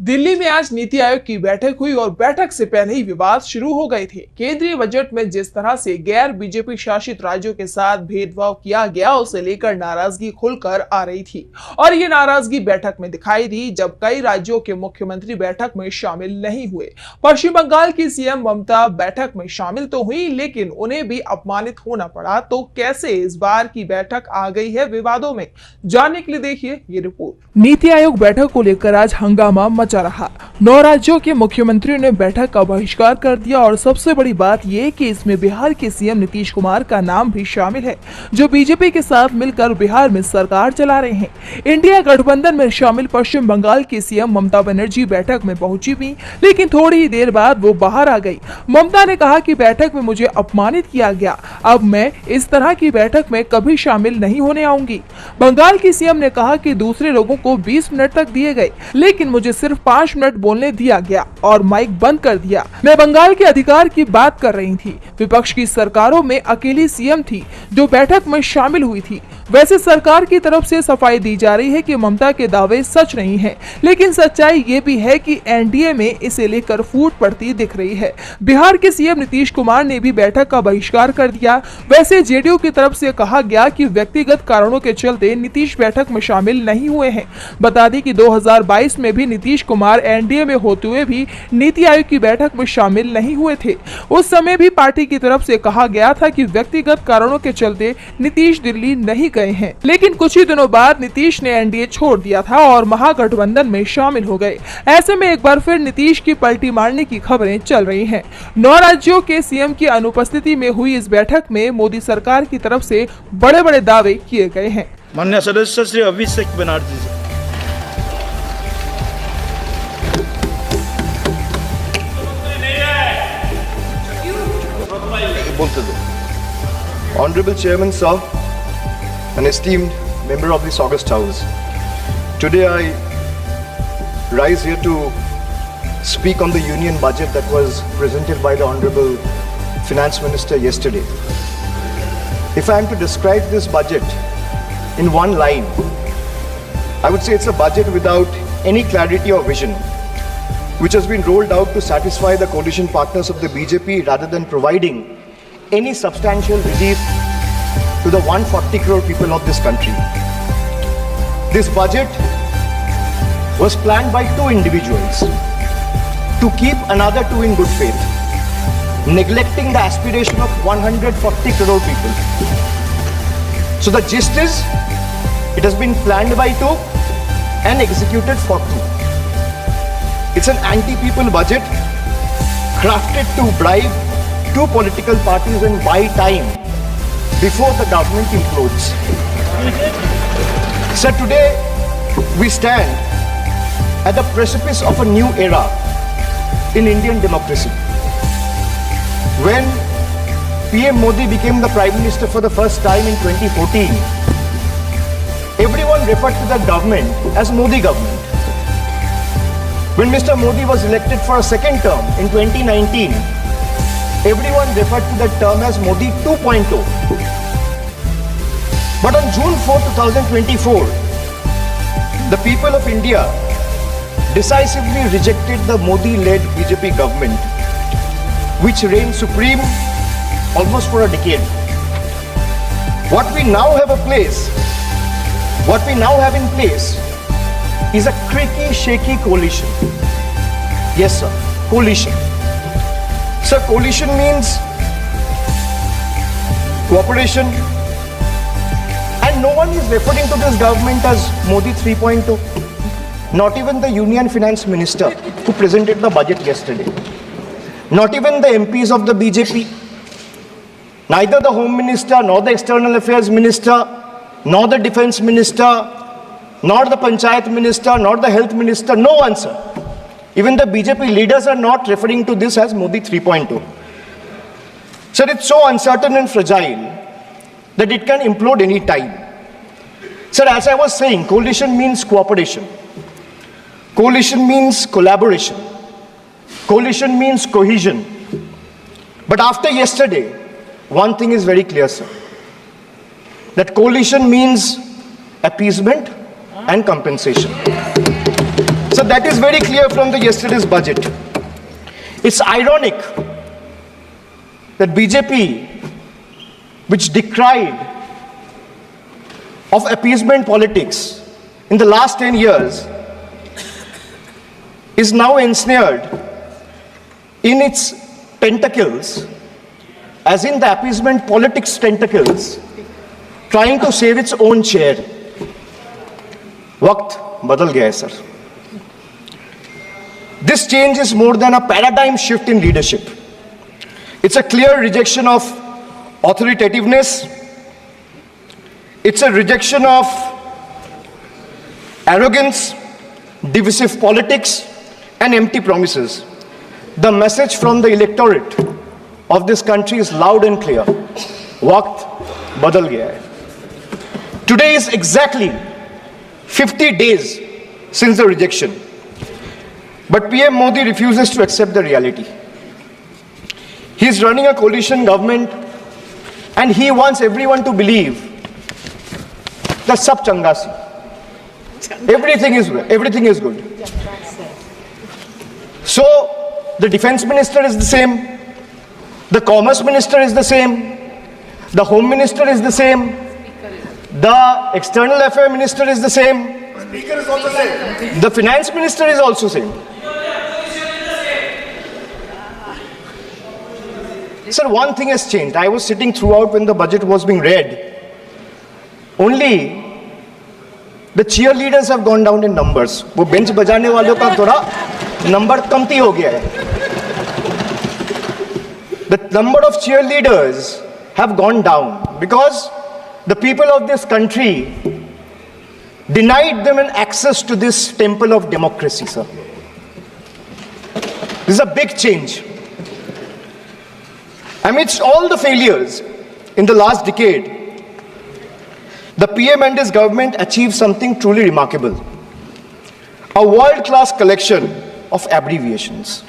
दिल्ली में आज नीति आयोग की बैठक हुई और बैठक से पहले ही विवाद शुरू हो गए थे। केंद्रीय बजट में जिस तरह से गैर बीजेपी शासित राज्यों के साथ भेदभाव किया गया, उसे लेकर नाराजगी खुलकर आ रही थी और ये नाराजगी बैठक में दिखाई दी जब कई राज्यों के मुख्यमंत्री बैठक में शामिल नहीं हुए। पश्चिम बंगाल की सीएम ममता बैठक में शामिल तो हुई, लेकिन उन्हें भी अपमानित होना पड़ा। तो कैसे इस बार की बैठक आ गई है विवादों में, जानने के लिए देखिए ये रिपोर्ट। नीति आयोग बैठक को लेकर आज हंगामा मचा रहा। 9 राज्यों के मुख्यमंत्रियों ने बैठक का बहिष्कार कर दिया और सबसे बड़ी बात यह कि इसमें बिहार के सीएम नीतीश कुमार का नाम भी शामिल है, जो बीजेपी के साथ मिलकर बिहार में सरकार चला रहे हैं। इंडिया गठबंधन में शामिल पश्चिम बंगाल की सीएम ममता बनर्जी बैठक में पहुंची भी, लेकिन थोड़ी ही देर बाद वो बाहर आ गई। ममता ने कहा कि बैठक में मुझे अपमानित किया गया, अब मैं इस तरह की बैठक में कभी शामिल नहीं होने आऊंगी। बंगाल की सीएम ने कहा कि दूसरे लोगों को 20 मिनट तक दिए गए, लेकिन मुझे सिर्फ 5 मिनट बोलने दिया गया और माइक बंद कर दिया। मैं बंगाल के अधिकार की बात कर रही थी। विपक्ष की सरकारों में अकेली सीएम थी जो बैठक में शामिल हुई थी। वैसे सरकार की तरफ से सफाई दी जा रही है कि ममता के दावे सच नहीं है, लेकिन सच्चाई ये भी है कि एनडीए में इसे लेकर फूट पड़ती दिख रही है। बिहार के सीएम नीतीश कुमार ने भी बैठक का बहिष्कार कर दिया। वैसे जेडीयू की तरफ से कहा गया कि व्यक्तिगत कारणों के चलते नीतीश बैठक में शामिल नहीं हुए हैं। बता दें कि 2022 में भी नीतीश कुमार एनडीए में होते हुए भी नीति आयोग की बैठक में शामिल नहीं हुए थे। उस समय भी पार्टी की तरफ से कहा गया था कि व्यक्तिगत कारणों के चलते नीतीश दिल्ली नहीं गए हैं, लेकिन कुछ ही दिनों बाद नीतीश ने एनडीए छोड़ दिया था और महागठबंधन में शामिल हो गए। ऐसे में एक बार फिर नीतीश की पलटी मारने की खबरें चल रही हैं। 9 राज्यों के सीएम की अनुपस्थिति में हुई इस बैठक में मोदी सरकार की तरफ से बड़े बड़े दावे किए गए हैं। माननीय सदस्य श्री अभिषेक बनर्जी जी। Honorable Chairman Sir, an esteemed member of this August House, today I rise here to speak on the union budget that was presented by the Honorable Finance Minister yesterday. If I am to describe this budget in one line, I would say it's a budget without any clarity or vision, which has been rolled out to satisfy the coalition partners of the BJP rather than providing any substantial relief to the 140 crore people of this country. This budget was planned by 2 individuals to keep another 2 in good faith, neglecting the aspiration of 140 crore people. So the gist is, it has been planned by 2 and executed for 2. It's an anti-people budget crafted to bribe 2 political parties and buy time before the government implodes. So today we stand at the precipice of a new era in Indian democracy. When PM Modi became the Prime Minister for the first time in 2014, everyone referred to the government as Modi government. When Mr. Modi was elected for a second term in 2019, everyone referred to that term as Modi 2.0. But on June 4, 2024, the people of India decisively rejected the Modi-led BJP government, which reigned supreme almost for a decade. What we now have in place is a creaky, shaky coalition. Yes, sir, coalition. Sir, coalition means cooperation, and no one is referring to this government as Modi 3.0. Not even the Union Finance Minister who presented the budget yesterday. Not even the MPs of the BJP. Neither the Home Minister, nor the External Affairs Minister, nor the Defence Minister, nor the Panchayat Minister, nor the Health Minister, no one, sir. Even the BJP leaders are not referring to this as Modi 3.0. Sir, it's so uncertain and fragile that it can implode any time. Sir, as I was saying, coalition means cooperation. Coalition means collaboration. Coalition means cohesion. But after yesterday, one thing is very clear, sir. That coalition means appeasement and compensation. So that is very clear from the yesterday's budget. It's ironic that BJP, which decried of appeasement politics in the last 10 years, is now ensnared in its tentacles, as in the appeasement politics tentacles, trying to save its own chair. Waqt badal gaya hai, sir. This change is more than a paradigm shift in leadership. It's a clear rejection of authoritativeness. It's a rejection of arrogance, divisive politics, and empty promises. The message from the electorate of this country is loud and clear. Waqt badal gaya hai. Today is exactly 50 days since the rejection. But PM Modi refuses to accept the reality. He is running a coalition government and he wants everyone to believe that sab changa si. Everything is good. So the defense minister is the same, the commerce minister is the same, the home minister is the same, the external affairs minister is the same, Speaker is also same, the finance minister is also same. Sir, one thing has changed. I was sitting throughout when the budget was being read. Only the cheerleaders have gone down in numbers. वो bench बजाने वालों का थोड़ा number कमती हो गया है. The number of cheerleaders have gone down because the people of this country denied them an access to this temple of democracy, sir. This is a big change. Amidst all the failures in the last decade, the PM and his government achieved something truly remarkable. A world-class collection of abbreviations.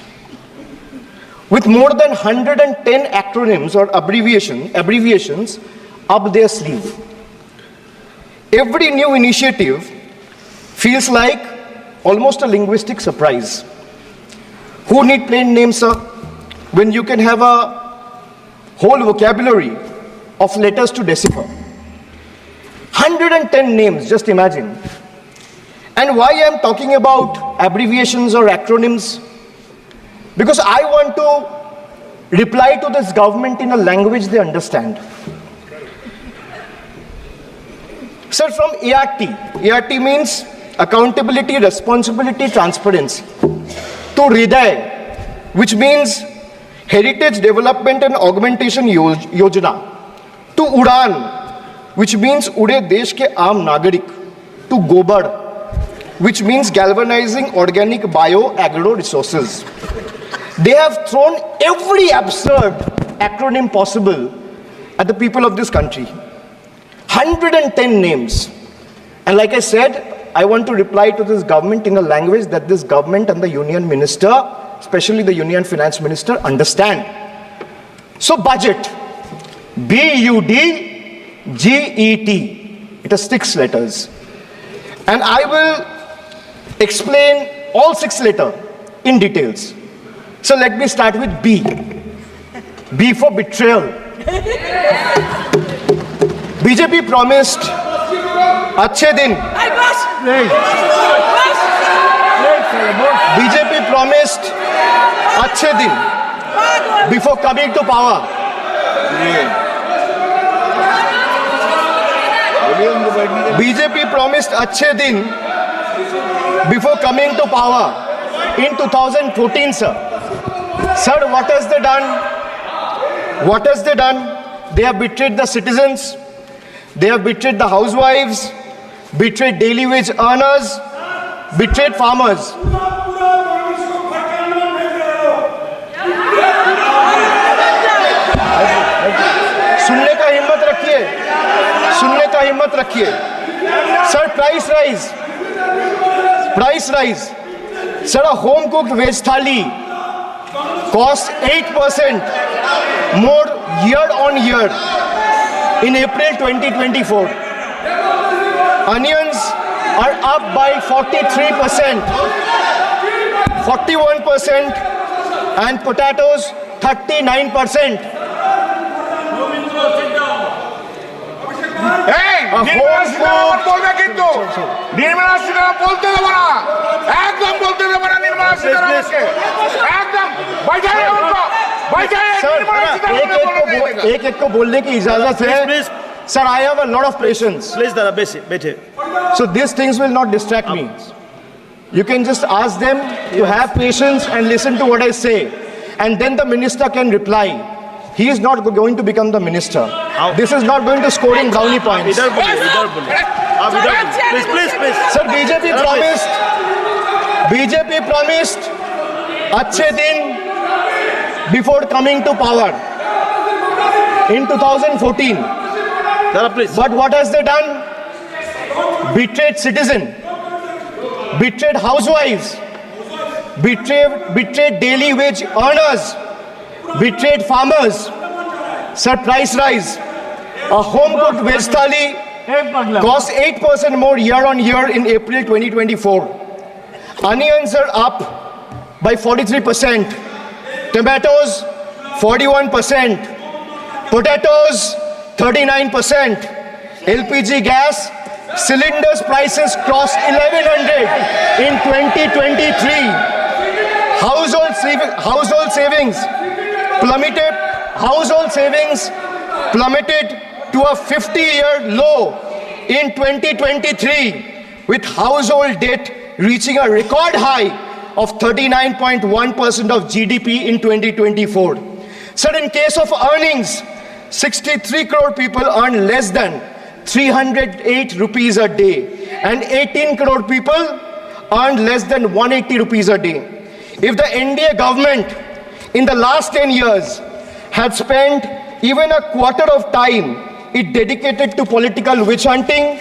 With more than 110 acronyms or abbreviations up their sleeve. Every new initiative feels like almost a linguistic surprise. Who need plain names, sir, when you can have a whole vocabulary of letters to decipher? 110 names, just imagine. And why I am talking about abbreviations or acronyms? Because I want to reply to this government in a language they understand. Sir, from ART means accountability, responsibility, transparency, to Hriday, which means Heritage Development and Augmentation Yojana, to Udan, which means Ude Desh ke Aam Nagarik, to Gobar, which means galvanizing organic bio-agro resources. They have thrown every absurd acronym possible at the people of this country. 110 names. And like I said, I want to reply to this government in a language that this government and the union minister, especially the union finance minister, understand. So budget, B-U-D-G-E-T. It has 6 letters. And I will explain all 6 letters in details. So let me start with B. B for betrayal. BJP promised अच्छे दिन. BJP promised अच्छे दिन before coming to power. BJP promised अच्छे दिन before coming to power in 2014, sir. Sir, what has they done? What has they done? They have betrayed the citizens. They have betrayed the housewives, betrayed daily wage earners, betrayed farmers. सुनने का हिम्मत रखिए. Sir, price rise. Sir, a home cooked veg thali costs 8% more year on year in April 2024. Onions are up by 43%, 41%, and potatoes 39%. Nirmala Sitharaman বলবে কিন্তু নির্মলা সীতারামন বলতে দেবো না, একদম বলতে দেবো না নির্মলা সীতারামনকে, একদম बैठाए उनको, बैठाए निर्मला सीतारमण एक एक को बोलने की इजाजत है. Please. Sir, I have a lot of patience. Please, Dada, बैठे. So these things will not distract me. You can just ask them to have patience and listen to what I say. And then the minister can reply. He is not going to become the minister. This is not going to score in brownie points. इधर बोलिए. Please. Sir, BJP promised अच्छे दिन before coming to power in 2014. Dada, please. But what has they done? Betrayed citizen, betrayed housewives, betrayed daily wage earners, betrayed farmers. Sir, price rise. A home-cooked veg thali costs 8% more year on year in April 2024. Onions are up by 43%. Tomatoes 41%. Potatoes 39%. LPG gas cylinders prices crossed 1100 in 2023. Household savings plummeted to a 50-year low in 2023, with household debt reaching a record high of 39.1% of GDP in 2024. Sir, in case of earnings, 63 crore people earn less than 308 rupees a day, and 18 crore people earn less than 180 rupees a day. If the NDA government in the last 10 years had spent even a quarter of time it dedicated to political witch hunting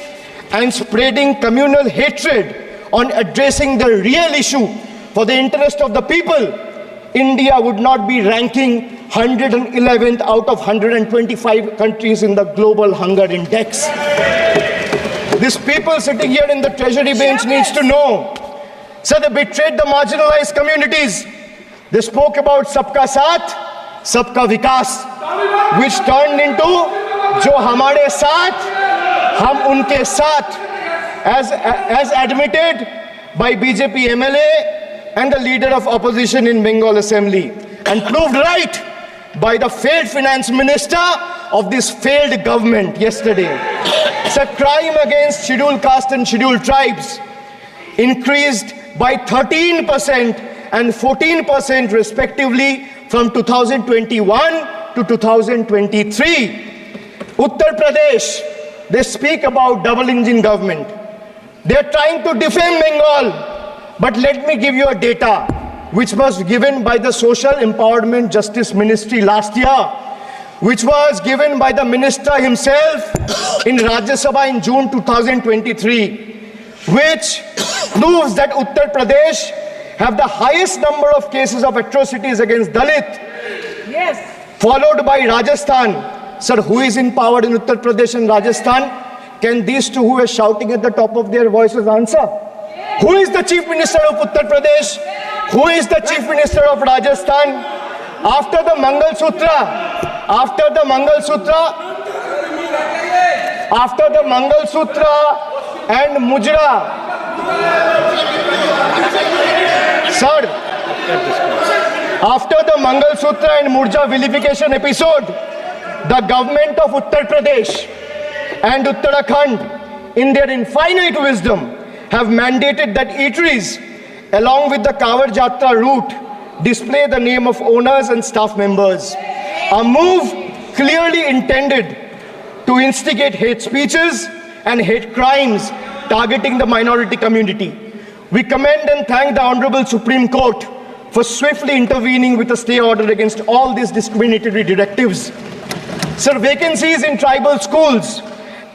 and spreading communal hatred on addressing the real issue for the interest of the people, India would not be ranking 111th out of 125 countries in the global hunger index. These people sitting here in the treasury bench needs to know. So they betrayed the marginalized communities. They spoke about Sabka Saath, Sabka Vikas, which turned into Jo Hamare Saath, Hum Unke Saath, as admitted by BJP MLA and the leader of opposition in Bengal Assembly, and proved right by the failed finance minister of this failed government yesterday. So crime against scheduled caste and scheduled tribes increased by 13% and 14% respectively from 2021 to 2023. Uttar Pradesh, they speak about double engine government. They are trying to defame Bengal. But let me give you a data which was given by the Social Empowerment Justice Ministry last year, which was given by the minister himself in Rajya Sabha in June 2023, which proves that Uttar Pradesh have the highest number of cases of atrocities against Dalit, followed by Rajasthan. Sir, who is in power in Uttar Pradesh and Rajasthan? Can these two who are shouting at the top of their voices answer? Who is the Chief Minister of Uttar Pradesh? Who is the Chief Minister of Rajasthan? After the Mangal Sutra and Mujra, sir, after the Mangal Sutra and Murja vilification episode, the government of Uttar Pradesh and Uttarakhand, in their infinite wisdom, have mandated that eateries, along with the Kawar Jatra route, display the name of owners and staff members. A move clearly intended to instigate hate speeches and hate crimes targeting the minority community. We commend and thank the Honorable Supreme Court for swiftly intervening with a stay order against all these discriminatory directives. Sir, vacancies in tribal schools,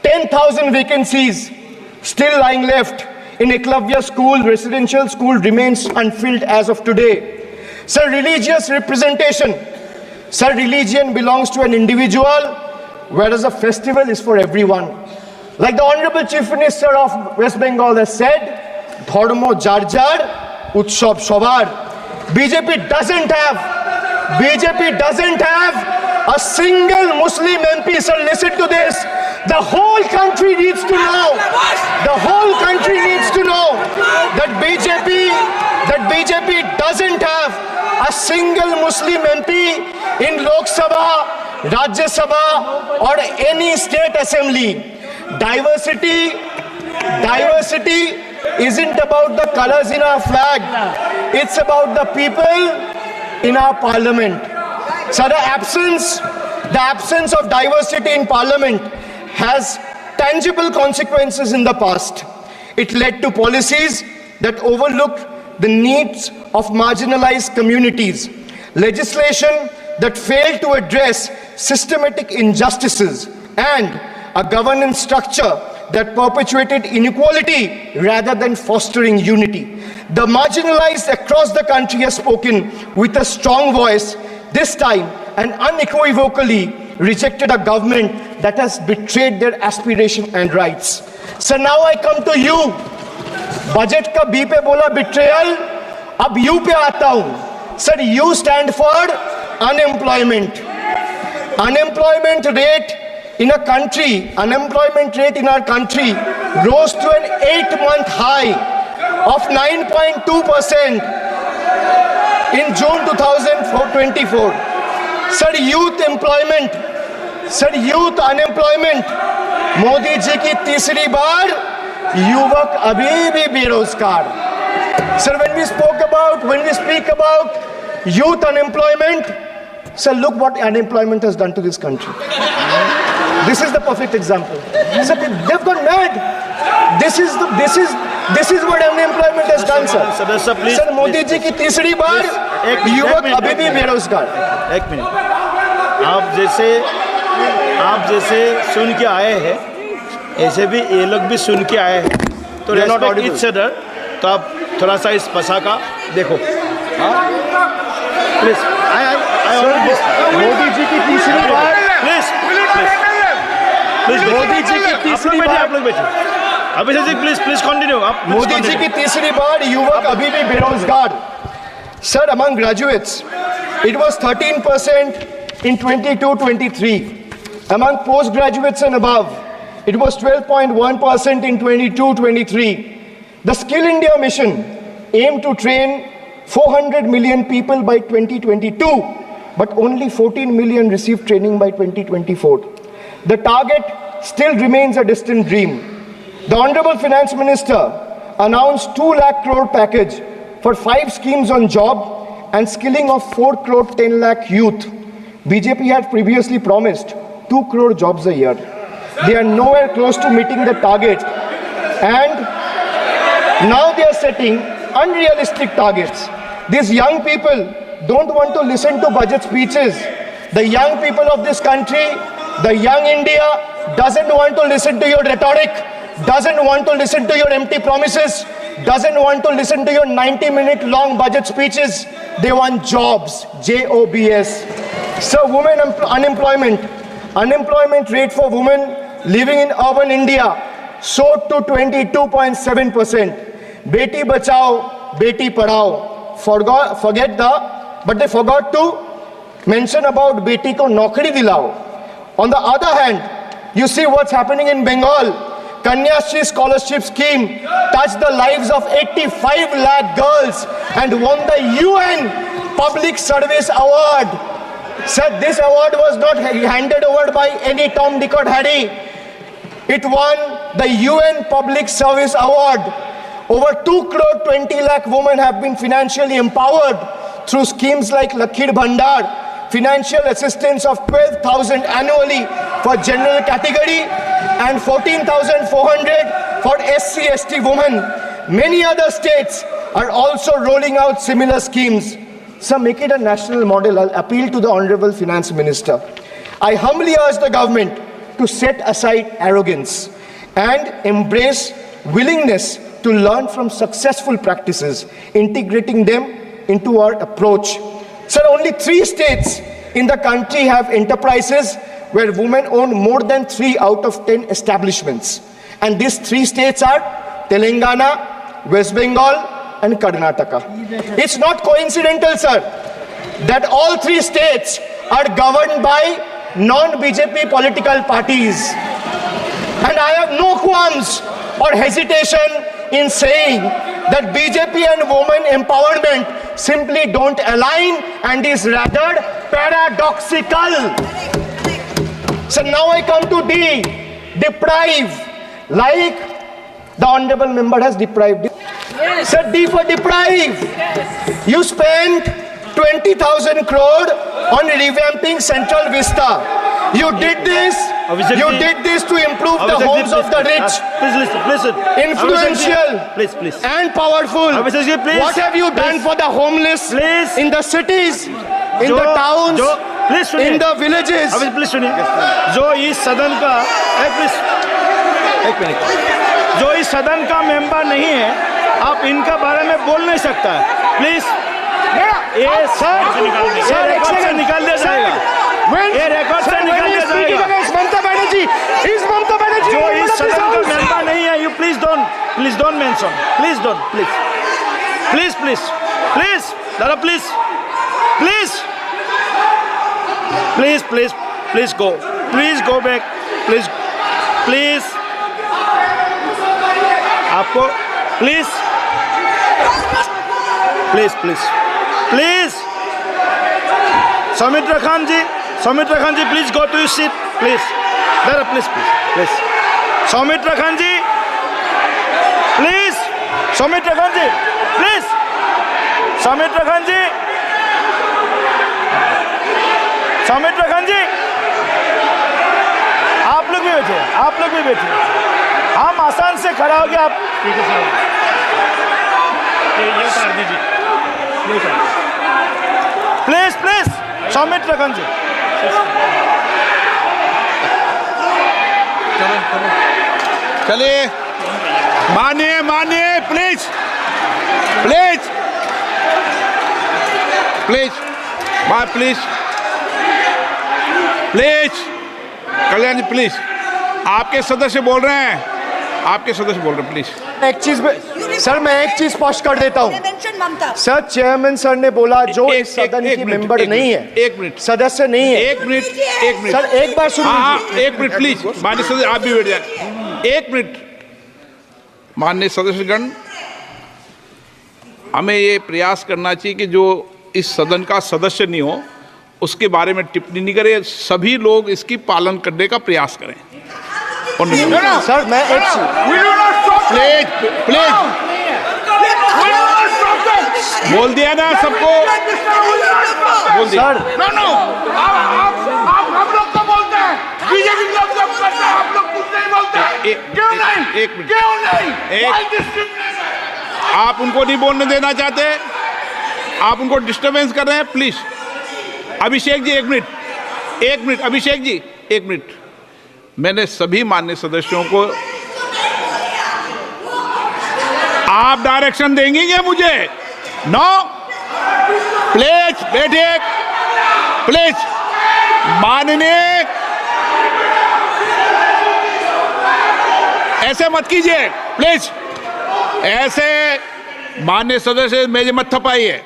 10,000 vacancies still lying left in Eklavya school, residential school, remains unfilled as of today. Sir, religious representation. Sir, religion belongs to an individual, whereas a festival is for everyone. Like the Honorable Chief Minister of West Bengal has said, Dharmo jar jar, Utsav shobar. BJP doesn't have a single Muslim MP. Sir, listen to this. The whole country needs to know. The whole country needs to know that BJP doesn't have a single Muslim MP in Lok Sabha, Rajya Sabha, or any state assembly. Diversity isn't about the colors in our flag. It's about the people in our parliament. So the absence of diversity in parliament has tangible consequences in the past. It led to policies that overlooked the needs of marginalized communities, legislation that failed to address systematic injustices, and a governance structure that perpetuated inequality rather than fostering unity. The marginalized across the country have spoken with a strong voice, this time and unequivocally rejected a government that has betrayed their aspiration and rights. So now I come to you. Budget का B पे बोला betrayal, अब U पे आता हूँ. Sir, U stand for unemployment. Unemployment rate in our country rose to an 8-month high of 9.2% in June 2024. Sir, youth unemployment, Modi ji की तीसरी बार युवक अभी भी बेरोजगार. Sir, when we speak about youth unemployment, sir, look what unemployment has done to this country. This is the perfect example. Sir, they've gone mad. This is what unemployment has done, sir. सदस्य please. Sir, Modi ji की तीसरी बार युवक अभी भी बेरोजगार. एक minute. आप जैसे सुन के आए हैं, ऐसे भी ये लोग भी सुन के आए हैं. तो रेस्पेक्ट ईच अदर. तो आप थोड़ा सा इस भाषा का देखो. प्लीज. मोदी जी की तीसरी बार प्लीज मोदी जी की तीसरी बार आप लोग बैठे. Abhishek ji please continue. आप मोदी जी की तीसरी बार युवक अभी भी बेरोजगार. Sir, among graduates, it was 13% in 22-23. Among postgraduates and above, it was 12.1% in 22-23. The Skill India mission aimed to train 400 million people by 2022, but only 14 million received training by 2024. The target still remains a distant dream. The Honorable Finance Minister announced 2 lakh crore package for 5 schemes on job and skilling of 4 crore 10 lakh youth. BJP had previously promised 2 crore jobs a year. They are nowhere close to meeting the target, and now they are setting unrealistic targets. These young people don't want to listen to budget speeches. The young people of this country, the young India, doesn't want to listen to your rhetoric, doesn't want to listen to your empty promises, doesn't want to listen to your 90-minute long budget speeches. They want jobs, J-O-B-S. So women unemployment rate for women living in urban India soared to 22.7%. Beti Bachao, Beti Padhao. But they forgot to mention about Beti ko Naukri Dilao. On the other hand, you see what's happening in Bengal. Kanya Shri scholarship scheme touched the lives of 85 lakh girls and won the UN Public Service Award. Sir, this award was not handed over by any Tom, Dick or Harry. It won the UN Public Service Award. Over 2 crore 20 lakh women have been financially empowered through schemes like Lakhir Bhandar, financial assistance of 12,000 annually for general category and 14,400 for SC/ST women. Many other states are also rolling out similar schemes. So make it a national model. I'll appeal to the Honorable Finance Minister. I humbly urge the government to set aside arrogance and embrace willingness to learn from successful practices, integrating them into our approach. Sir, only 3 states in the country have enterprises where women own more than 3 out of 10 establishments. And these 3 states are Telangana, West Bengal, and Karnataka. It's not coincidental, sir, that all 3 states are governed by non-BJP political parties. And I have no qualms or hesitation in saying that BJP and women empowerment simply don't align and is rather paradoxical. So now I come to D, deprive, like the honorable member has deprived. Yes. Sir, D for deprive. Yes. You spent 20,000 crore on revamping Central Vista. You did this. You did this to improve the homes of the rich. Please listen. Influential. Please. And powerful. Please. What have you done for the homeless? Please. In the cities, in the towns, in the villages. Please सुनिए जो इस सदन का एक minute जो इस सदन का मेंबर नहीं है आप इनका बारे में बोल नहीं सकता है प्लीज ये सर रिकॉर्ड से निकाल दिया जाएगा ये रिकॉर्ड से निकाल दिया जाएगा ममता बनर्जी जो इस सदन का मेंबर नहीं है you please don't mention please दादा प्लीज go back please आपको please Soumitra Khan ji please go to your seat please दादा प्लीज सौमित्र खान जी प्लीज आप लोग भी बैठे हम आसान से खड़ा हो गया आप प्लीज सौमित्र खान जी चलिए मानिए प्लीज कल्याण जी प्लीज आपके सदस्य बोल रहे हैं प्लीज सर मैं एक चीज स्पष्ट कर देता हूँ सर चेयरमैन सर ने बोला जो इस सदन की मेंबर नहीं है एक मिनट सदस्य नहीं है एक मिनट सर एक बार सुनिए एक मिनट प्लीज माननीय सदस्य आप भी बैठ जाए एक मिनट माननीय सदस्यगण हमें ये प्रयास करना चाहिए कि जो इस सदन का सदस्य नहीं हो उसके बारे में टिप्पणी नहीं करें सभी लोग इसकी पालन करने का प्रयास करें सर मैं एक प्लीज बोल दिया ना सबको बोल दिया सर आप हम लोग को बोलते हैं बीजेपी लोग जब करते हैं आप लोग कुछ नहीं बोलते क्यों नहीं आप उनको नहीं बोलने देना चाहते आप उनको डिस्टर्बेंस कर रहे हैं प्लीज अभिषेक जी एक मिनट अभिषेक जी एक मिनट मैंने सभी माननीय सदस्यों को आप डायरेक्शन देंगे क्या मुझे नो प्लीज बैठिए प्लीज माननीय ऐसे मत कीजिए प्लीज ऐसे माननीय सदस्य मेरे मत थपाइए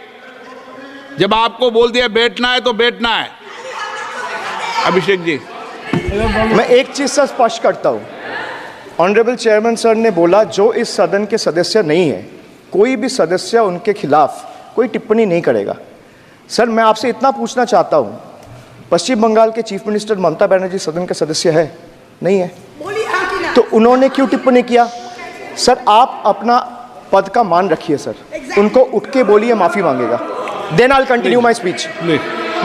जब आपको बोल दिया बैठना है तो बैठना है अभिषेक जी मैं एक चीज से स्पष्ट करता हूं ऑनरेबल चेयरमैन सर ने बोला जो इस सदन के सदस्य नहीं है कोई भी सदस्य उनके खिलाफ कोई टिप्पणी नहीं करेगा सर मैं आपसे इतना पूछना चाहता हूं पश्चिम बंगाल के चीफ मिनिस्टर ममता बनर्जी सदन के सदस्य है नहीं है तो उन्होंने क्यों टिप्पणी किया सर आप अपना पद का मान रखिए सर उनको उठ के बोलिए माफी मांगेगा then I'll continue my speech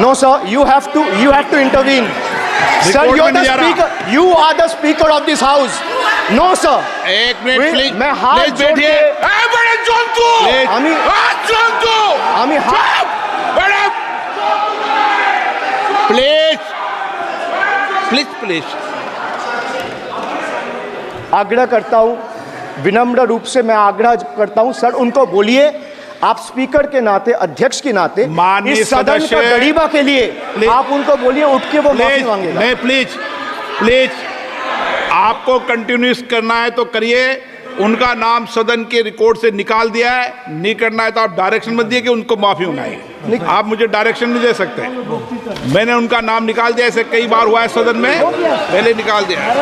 no sir you have to intervene sir you are the speaker of this house no sir एक मिनट प्लीज मैं हाथ जोड़ के बड़े जंतु আমি হাত प्लीज आग्रह करता हूं विनम्र रूप से मैं आग्रह करता हूं सर उनको बोलिए आप स्पीकर के नाते, अध्यक्ष के नाते, माननीय इस सदन का सदस्य, गरीबा के लिए प्लीज, आप उनको बोलिए उठ के वो माफी मांगेगा। नहीं, प्लीज आपको कंटिन्यूस करना है तो करिए। उनका नाम सदन के रिकॉर्ड से निकाल दिया है, नहीं करना है तो आप डायरेक्शन मत दिए कि उनको माफी मंगाई। आप मुझे डायरेक्शन नहीं दे सकते। मैंने उनका नाम निकाल दिया, ऐसे कई बार हुआ है सदन में, पहले निकाल दिया है।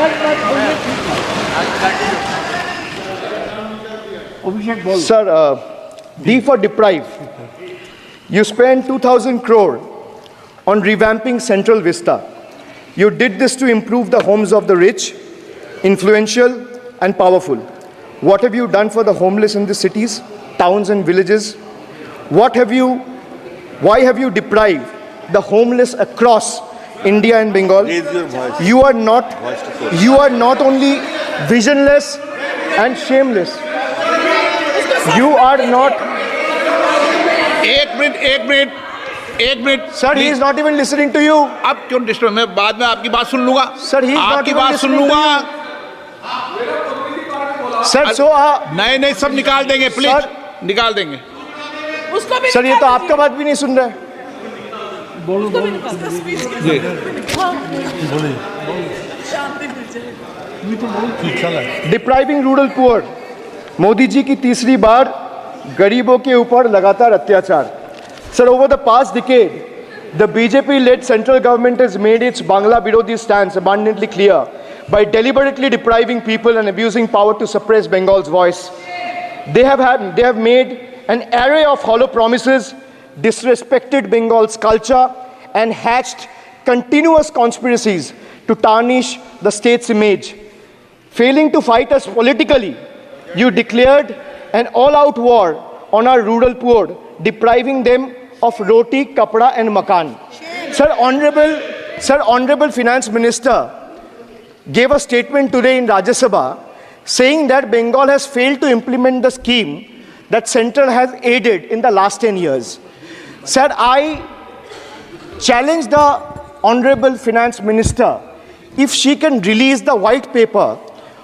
Sir, D for deprive. You spent 2,000 crore on revamping Central Vista. You did this to improve the homes of the rich, influential, and powerful. What have you done for the homeless in the cities, towns, and villages? Why have you deprived the homeless across India and Bengal? You are not only visionless and shameless. You are not. एक minute Sir, he is not even listening to you. अब क्यों disturb? मैं बाद में आपकी बात सुन लूंगा। Sir, he is not आपकी even बात सुन listening to लूंगा। Sir, so नहीं सब निकाल देंगे, प्लीज Sir, निकाल देंगे। सर ये तो आपका बात भी नहीं सुन रहा है। Depriving rural poor, Modi ji की तीसरी बार गरीबों के ऊपर लगातार अत्याचार। Sir, over the past decade the BJP-led central government has made its Bangla Birodi stance abundantly clear by deliberately depriving people and abusing power to suppress Bengal's voice. They have made an array of hollow promises, disrespected Bengal's culture, and hatched continuous conspiracies to tarnish the state's image. Failing to fight us politically, you declared an all-out war on our rural poor, depriving them of roti, kapda, and makan. Sir, Honorable Finance Minister gave a statement today in Rajya Sabha saying that Bengal has failed to implement the scheme that Central has aided in the last 10 years. Sir, I challenge the Honorable Finance Minister if she can release the white paper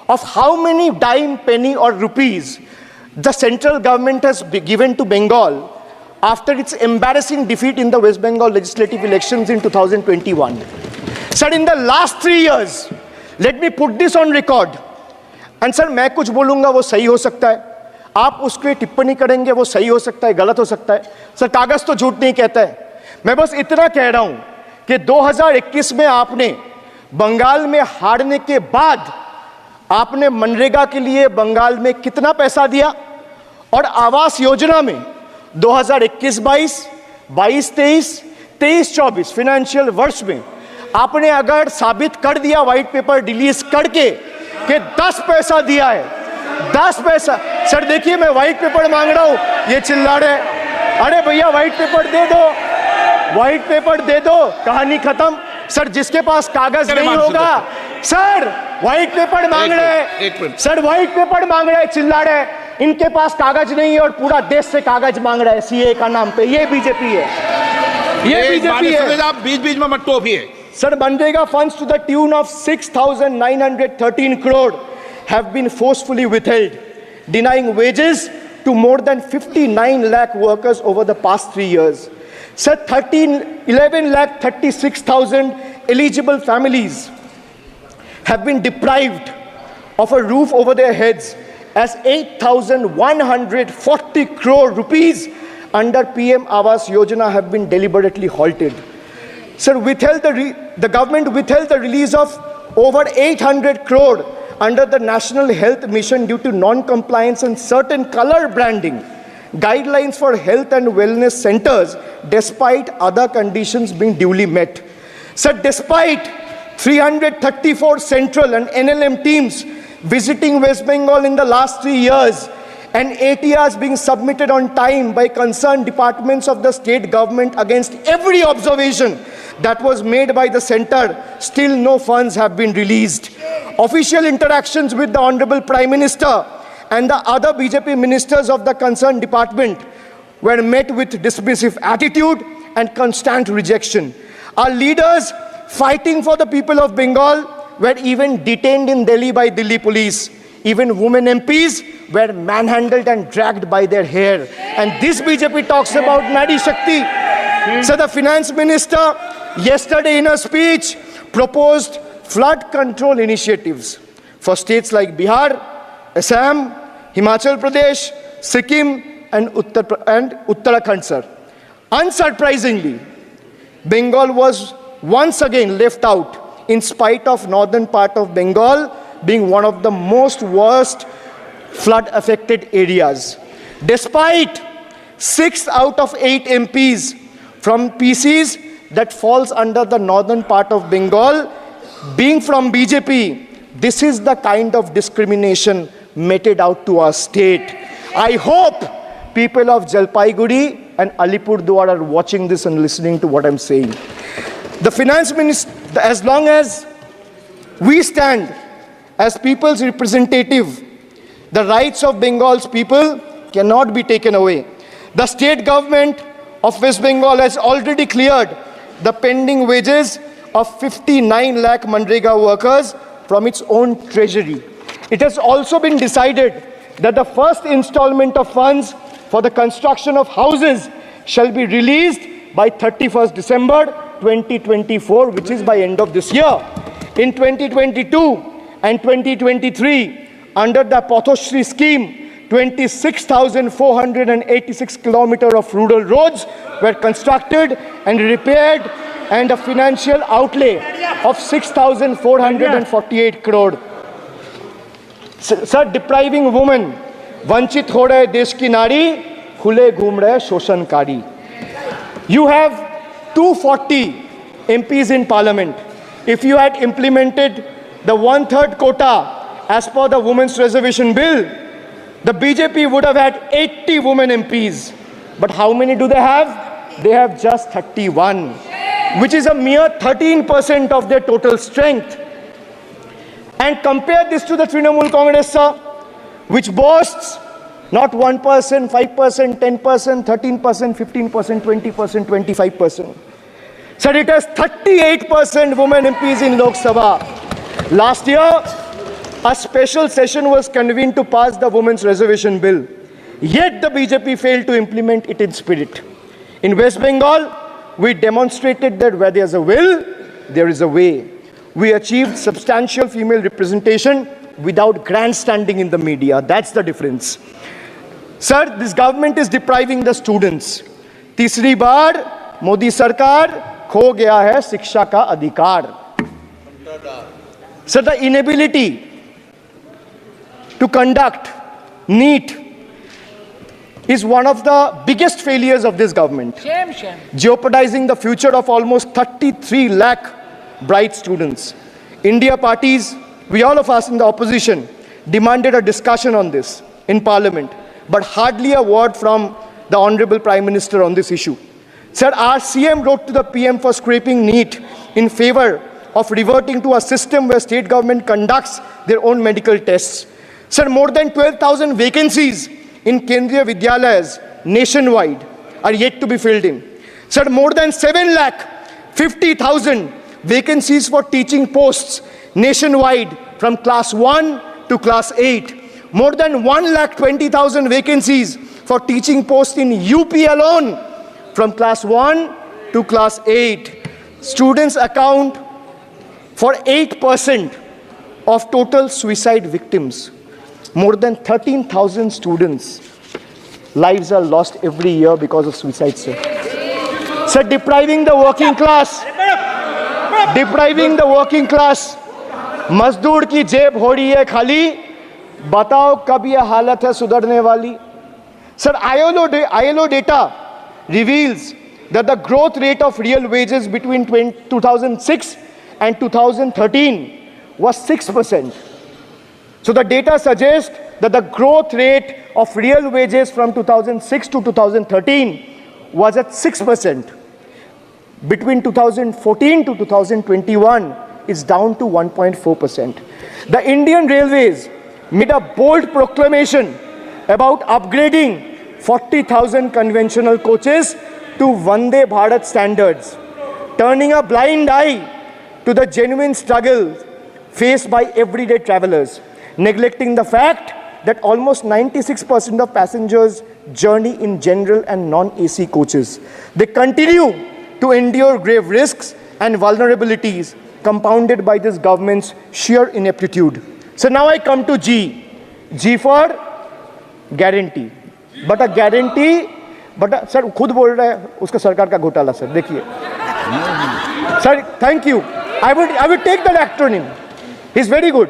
of how many dime, penny, or rupees the central government has given to Bengal after its embarrassing defeat in the West Bengal legislative elections in 2021. Sir, in the last 3 years, let me put this on record. And sir, मैं कुछ बोलूँगा वो सही हो सकता है, आप उसके टिप्पणी करेंगे वो सही हो सकता है, गलत हो सकता है। सर, कागज तो झूठ नहीं कहता है। मैं बस इतना कह रहा हूँ कि 2021 में आपने बंगाल में हारने के बाद आपने मनरेगा के लिए बंगाल में कितना पैसा दिया, और आवास योजना में 2021-22, 22-23, 23-24 फाइनेंशियल वर्ष में आपने अगर साबित कर दिया व्हाइट पेपर रिलीज करके कि 10 पैसा दिया है, 10 पैसा। सर देखिए, मैं व्हाइट पेपर मांग रहा हूं, ये चिल्ला रहे, अरे भैया व्हाइट पेपर दे दो, व्हाइट पेपर दे दो, कहानी खत्म। सर, जिसके पास कागज नहीं होगा, सर व्हाइट पेपर मांग रहे, सर व्हाइट पेपर मांग रहे, चिल्ला रहे, इनके पास कागज नहीं है और पूरा देश से कागज मांग रहा है सीए का नाम पे। ये बीजेपी है, ये बीजेपी है। आप बीच में मत टोपिए। Sir, Manrega funds to the tune of 6,913 crore have been forcefully withheld, denying wages to more than 59 lakh workers over the past 3 years. Sir, 11 lakh 36,000 eligible families have been deprived of a roof over their heads as 8,140 crore rupees under PM Awas Yojana have been deliberately halted. Sir, the government withheld the release of over 800 crore under the National Health Mission due to non-compliance and certain color branding guidelines for health and wellness centers, despite other conditions being duly met. Sir, despite 334 central and NLM teams visiting West Bengal in the last 3 years, and ATRs being submitted on time by concerned departments of the state government against every observation that was made by the center, still no funds have been released. Official interactions with the Honorable Prime Minister and the other BJP ministers of the concerned department were met with dismissive attitude and constant rejection. Our leaders fighting for the people of Bengal were even detained in Delhi by Delhi police. Even women MPs were manhandled and dragged by their hair. And this BJP talks about Nari Shakti. So the finance minister yesterday in a speech proposed flood control initiatives for states like Bihar, Assam, Himachal Pradesh, Sikkim and Uttarakhand, sir. Unsurprisingly, Bengal was once again left out in spite of northern part of Bengal being one of the most worst flood affected areas. Despite 6 out of 8 MPs from PCs that falls under the northern part of Bengal being from BJP, this is the kind of discrimination meted out to our state. I hope people of Jalpaiguri and Alipurduar are watching this and listening to what I'm saying. The finance minister, as long as we stand as people's representative, the rights of Bengal's people cannot be taken away. The state government of West Bengal has already cleared the pending wages of 59 lakh Manrega workers from its own treasury. It has also been decided that the first installment of funds for the construction of houses shall be released by 31st December 2024, which is by end of this year. In 2022 and 2023, under the Pathoshri scheme, 26,486 kilometers of rural roads were constructed and repaired, and a financial outlay of 6,448 crore. Sir, depriving women, vanchit ho rahe desh ki nari, khule ghum rahe shoshankari. You have 240 MPs in parliament. If you had implemented the 1/3 quota as per the Women's Reservation Bill, the BJP would have had 80 women MPs. But how many do they have? They have just 31, which is a mere 13% of their total strength. And compare this to the Trinamool Congress, sir, which boasts not 1%, 5%, 10%, 13%, 15%, 20%, 25%. Sir, it has 38% women MPs in Lok Sabha. Last year, a special session was convened to pass the Women's Reservation Bill. Yet the BJP failed to implement it in spirit. In West Bengal, we demonstrated that where there's a will, there is a way. We achieved substantial female representation without grandstanding in the media. That's the difference. Sir, this government is depriving the students. तीसरी बार मोदी सरकार खो गया है शिक्षा का अधिकार. Sir, the inability to conduct NEET is one of the biggest failures of this government, jeopardizing the future of almost 33 lakh bright students. India parties, we all of us in the opposition, demanded a discussion on this in Parliament, but hardly a word from the Honorable Prime Minister on this issue. Sir, our CM wrote to the PM for scrapping NEET in favor of reverting to a system where state government conducts their own medical tests. Sir, more than 12,000 vacancies in Kendriya Vidyalayas nationwide are yet to be filled in. Sir, more than 7,50,000 vacancies for teaching posts nationwide from class 1 to class 8. More than 1,20,000 vacancies for teaching posts in UP alone from class 1 to class 8. Students account for 8% of total suicide victims. More than 13,000 students' lives are lost every year because of suicide, sir. Sir, depriving the working class, मजदूर की जेब हो रही है खाली, बताओ कब ये हालत है सुधरने वाली? Sir, ILO data reveals that the growth rate of real wages between 2006 and 2013 was 6%. So the data suggests that the growth rate of real wages from 2006 to 2013 was at 6%. Between 2014 to 2021, it's down to 1.4%. The Indian Railways made a bold proclamation about upgrading 40,000 conventional coaches to Vande Bharat standards, turning a blind eye to the genuine struggle faced by everyday travelers, neglecting the fact that almost 96% of passengers journey in general and non-AC coaches. They continue to endure grave risks and vulnerabilities compounded by this government's sheer ineptitude. So now I come to G. G for guarantee. But a guarantee, sir, खुद बोल रहा है उसका सरकार का घोटाला sir, देखिए. Sir, thank you. I would take that acronym. He's very good.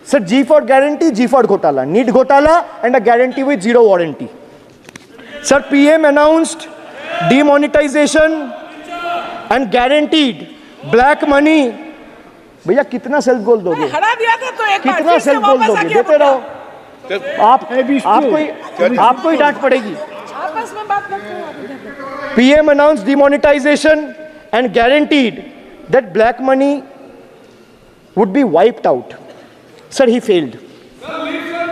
Sir, G for guarantee, G for घोटाला. Need घोटाला and a guarantee with zero warranty. Sir, PM announced demonetization and guaranteed black money. भैया कितना self goal दोगे? हरा दिया था तो एक बार कितना सेल्फ गोल दोगे? देते रहो. आपको ही डांट पड़ेगी. आपस में बात करते हैं. PM announced demonetization and guaranteed that black money would be wiped out. Sir, he failed.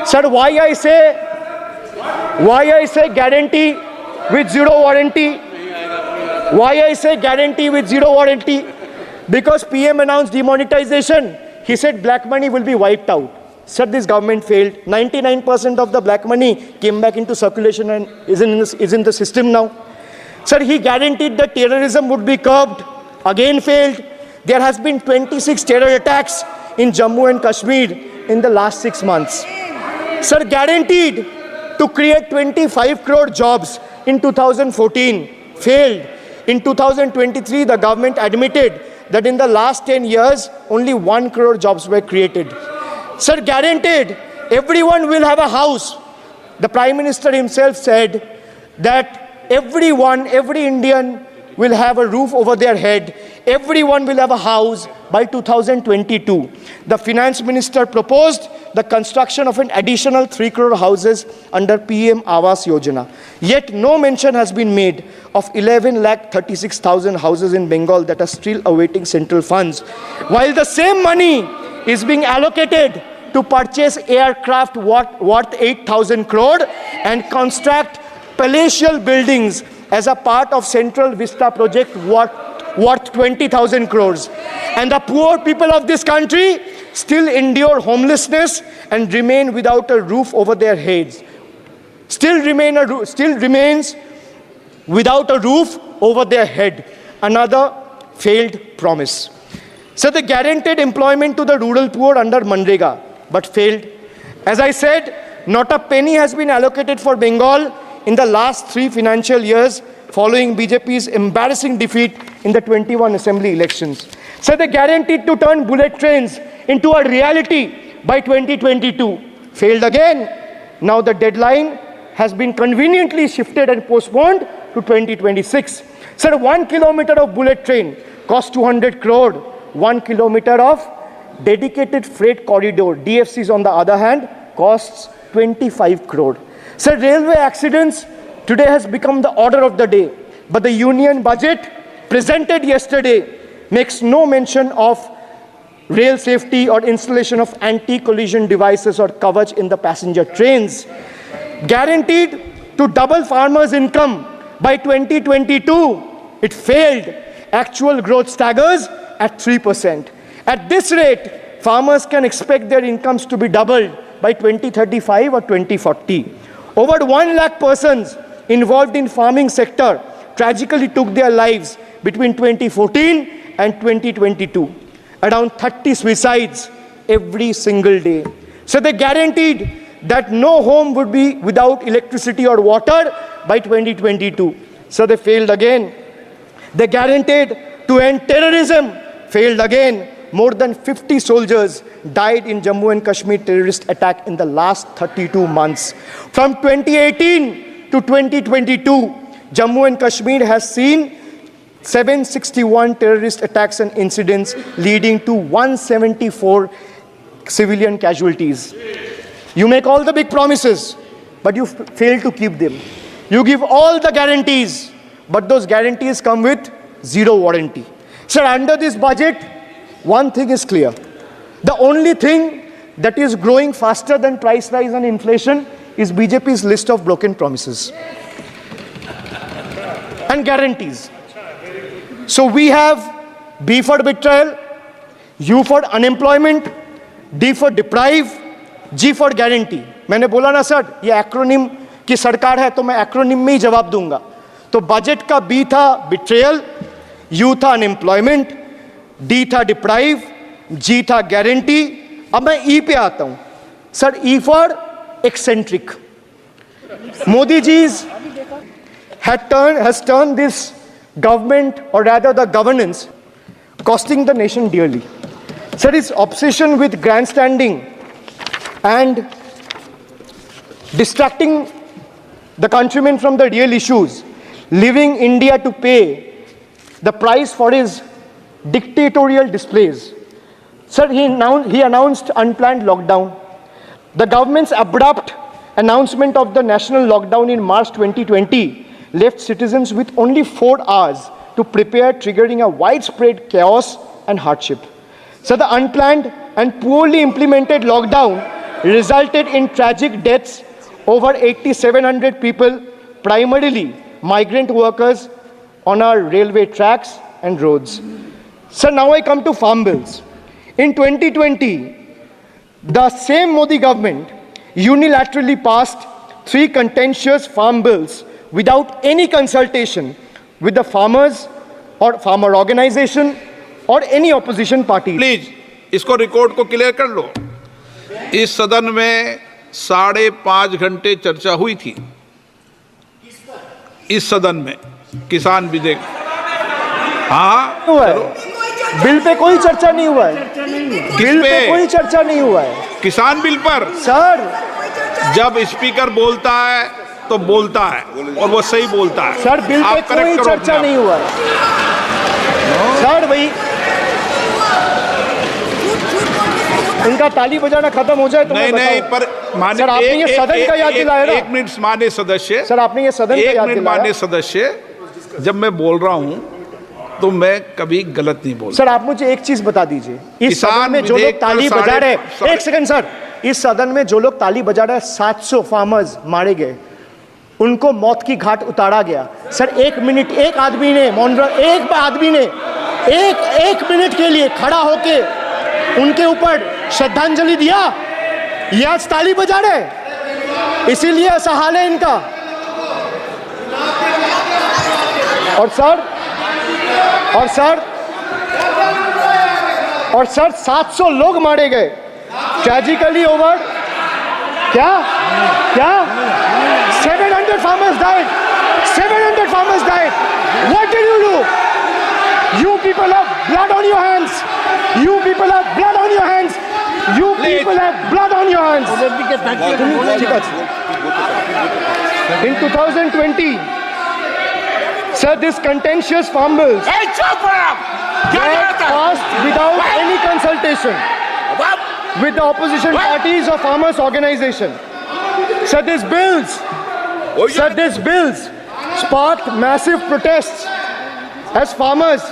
Sir, why I say guarantee with zero warranty? Why I say guarantee with zero warranty? Because PM announced demonetization. He said black money will be wiped out. Sir, this government failed. 99% of the black money came back into circulation and is in the system now. Sir, he guaranteed that terrorism would be curbed. Again failed. There has been 26 terror attacks in Jammu and Kashmir in the last 6 months. Sir, guaranteed to create 25 crore jobs in 2014. Failed. In 2023, the government admitted that in the last 10 years, only 1 crore jobs were created. Sir, guaranteed everyone will have a house. The Prime Minister himself said that every Indian will have a roof over their head. Everyone will have a house by 2022. The Finance Minister proposed the construction of an additional 3 crore houses under PM Awas Yojana. Yet no mention has been made of 11,36,000 houses in Bengal that are still awaiting central funds, while the same money is being allocated to purchase aircraft worth 8,000 crore and construct palatial buildings as a part of Central Vista project worth 20,000 crores. And the poor people of this country still endure homelessness and remain without a roof over their heads. Still remains without a roof over their head. Another failed promise. So they guaranteed employment to the rural poor under Manrega, but failed. As I said, not a penny has been allocated for Bengal in the last 3 financial years following BJP's embarrassing defeat in the 21 assembly elections. So they guaranteed to turn bullet trains into a reality by 2022. Failed again. Now the deadline has been conveniently shifted and postponed to 2026. So 1 kilometer of bullet train costs 200 crore. 1 kilometer of dedicated freight corridor, DFCs on the other hand, costs 25 crore. So railway accidents today has become the order of the day. But the union budget presented yesterday makes no mention of rail safety or installation of anti-collision devices or Kavach in the passenger trains. Guaranteed to double farmers' income by 2022. It failed. Actual growth staggers at 3%. At this rate, farmers can expect their incomes to be doubled by 2035 or 2040. Over 1 lakh persons involved in farming sector tragically took their lives between 2014 and 2022. Around 30 suicides every single day. So they guaranteed that no home would be without electricity or water by 2022. So they failed again. They guaranteed to end terrorism. Failed again. More than 50 soldiers died in Jammu and Kashmir terrorist attack in the last 32 months. From 2018 to 2022, Jammu and Kashmir has seen 761 terrorist attacks and incidents leading to 174 civilian casualties. You make all the big promises, but you fail to keep them. You give all the guarantees, but those guarantees come with zero warranty. Sir, under this budget, one thing is clear. The only thing that is growing faster than price rise and inflation is BJP's list of broken promises and guarantees. So we have B for betrayal, U for unemployment, D for deprive, G for guarantee. मैंने बोला ना sir, ये acronym की सरकार है तो मैं acronym में ही जवाब दूंगा। तो बजट का बी था बिट्रेयल, यू था अनएम्प्लॉयमेंट, डी था डिप्राइव, जी था गारंटी। अब मैं ई पे आता हूं sir, E for eccentric. Modi ji has turned this government, or rather the governance, costing the nation dearly. Sir, his obsession with grandstanding and distracting the countrymen from the real issues, leaving India to pay the price for his dictatorial displays. Sir, he announced unplanned lockdown. The government's abrupt announcement of the national lockdown in March 2020 left citizens with only 4 hours to prepare, triggering a widespread chaos and hardship. So the unplanned and poorly implemented lockdown resulted in tragic deaths. Over 8,700 people, primarily migrant workers, on our railway tracks and roads. So now I come to farm bills. In 2020, the same Modi government unilaterally passed 3 contentious farm bills without any consultation with the farmers or farmer organization or any opposition party. Please इसको record को clear कर लो। इस सदन में 5.5 घंटे चर्चा हुई थी, इस सदन में किसान विधेयक। हाँ हुआ है बिल पे कोई चर्चा नहीं हुआ है, बिल पे कोई चर्चा नहीं हुआ है किसान बिल पर। सर जब स्पीकर बोलता है तो बोलता है और वो सही बोलता है। सर बिल पे कोई चर्चा नहीं हुआ है सर। भाई इनका ताली बजाना खत्म हो जाए तो नहीं नहीं, पर माननीय सर आपने ये सदन का याद दिलाया ना। 1 मिनट माननीय सदस्य, सर आपने ये सदन का याद दिलाया। माननीय सदस्य, जब मैं बोल रहा हूं तो मैं कभी गलत नहीं बोलता। सर आप मुझे एक चीज बता दीजिए, इस सदन में जो लोग ताली बजा रहे हैं, 1 सेकंड सर, इस सदन में जो लोग ताली बजा रहे हैं, 700 फार्मर्स मारे गए, उनको मौत की घाट उतारा गया। सर 1 मिनट, एक आदमी ने एक मिनट के लिए खड़ा होके उनके ऊपर श्रद्धांजलि दिया। ये आज ताली बजा रहे, इसीलिए ऐसा हाल है इनका। और सर 700 लोग मारे गए, ट्रेजिकली ओवर। क्या 700 farmers died. 700 farmers died. What did you do? You people have blood on your hands. You people have blood on your hands. You people have blood on your hands. In 2020, sir, this contentious farm bills were passed without any consultation with the opposition parties or farmers organization. Sir, these bills sparked massive protests as farmers.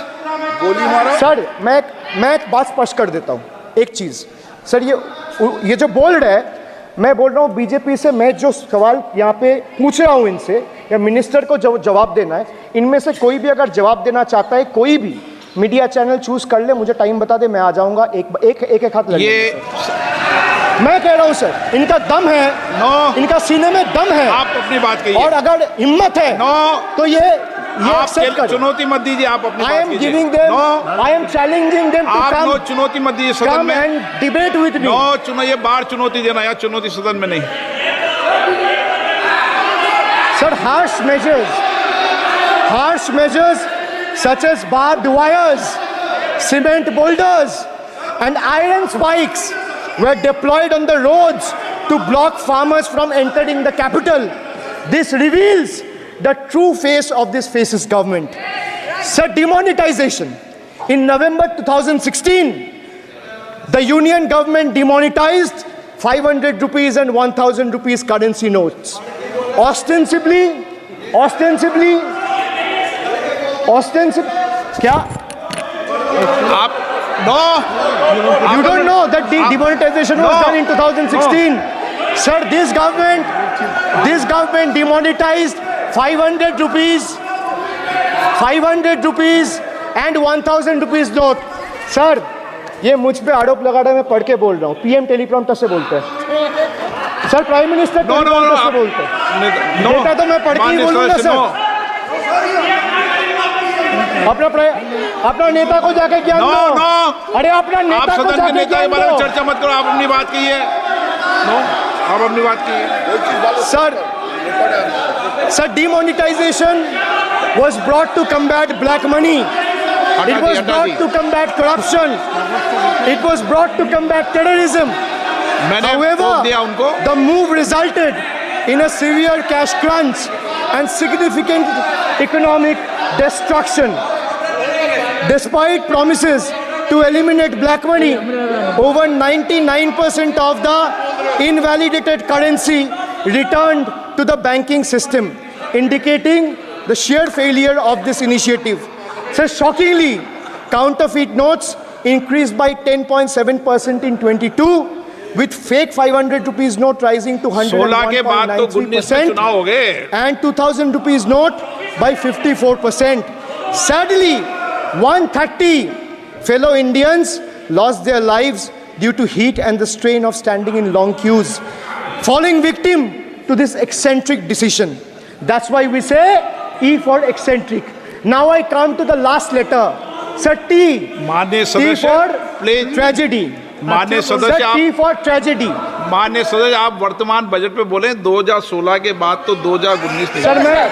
Sir मैं एक बात स्पष्ट कर देता हूँ, एक चीज sir, ये जो बोल रहा है, मैं बोल रहा हूँ बीजेपी से, मैं जो सवाल यहाँ पे पूछ रहा हूँ इनसे, या मिनिस्टर को जवाब देना है, इनमें से कोई भी अगर जवाब देना चाहता है, कोई भी मीडिया चैनल चूज कर ले, मुझे टाइम बता दे, मैं आ जाऊंगा। एक हाथ लगे। मैं कह रहा हूं सर, इनका दम है, इनका सीने में दम है, आप अपनी बात कहिए, और अगर हिम्मत है तो ये आप चुनौती मत दीजिए, आप अपनी बात कीजिए। I am challenging them to come, चुनौती मत दीजिए सदन में, and debate with me. ये बार चुनौती देना, या चुनौती सदन में नहीं। Sir, harsh measures such as barbed wires, cement boulders and iron spikes were deployed on the roads to block farmers from entering the capital. This reveals the true face of this fascist government. Sir, demonetization. In November 2016, the union government demonetized 500 rupees and 1000 rupees currency notes. Ostensibly, क्या? You don't know that the demonetization was done in 2016. Sir, this government demonetized 500 rupees and 1000 rupees note. Sir, ये मुझ पे आरोप लगा रहा है, मैं पढ़ के बोल रहा हूँ, पीएम टेलीप्रॉम्प्टर से बोलते हैं। Sir prime minister no no no से बोलते हैं। नो डेटा तो मैं पढ़ के ही बोलूंगा सर। अपना नेता को जाके ज्ञान नो दो। नो अरे अपना आप नेता को सदन के जाके नेता के ज्ञान बारे में दो। चर्चा मत करो, आप अपनी बात कीजिए। नो, आप अपनी बात कीजिए। Sir, demonetization was brought to combat black money. It was brought to combat corruption. It was brought to combat terrorism. मैंने However, वोट दिया उनको। the move resulted in a severe cash crunch and significant economic destruction. Despite promises to eliminate black money, over 99% of the invalidated currency returned to the banking system, indicating the sheer failure of this initiative. So shockingly, counterfeit notes increased by 10.7% in 22, with fake 500 rupees note rising to 16 के बाद तो 19 में 101.93% चुनाव हो गए। and 2000 rupees note by 54%. Sadly, 130 fellow Indians lost their lives due to heat and the strain of standing in long queues, falling victim to this eccentric decision. That's why we say E for eccentric. Now I come to the last letter. Sir, T. माननीय T सदस्य for please. tragedy. माननीय Sir, सदस्य T आप for tragedy. माननीय सदस्य आप वर्तमान budget पे बोले 2016 के बाद तो 2019 सर मैं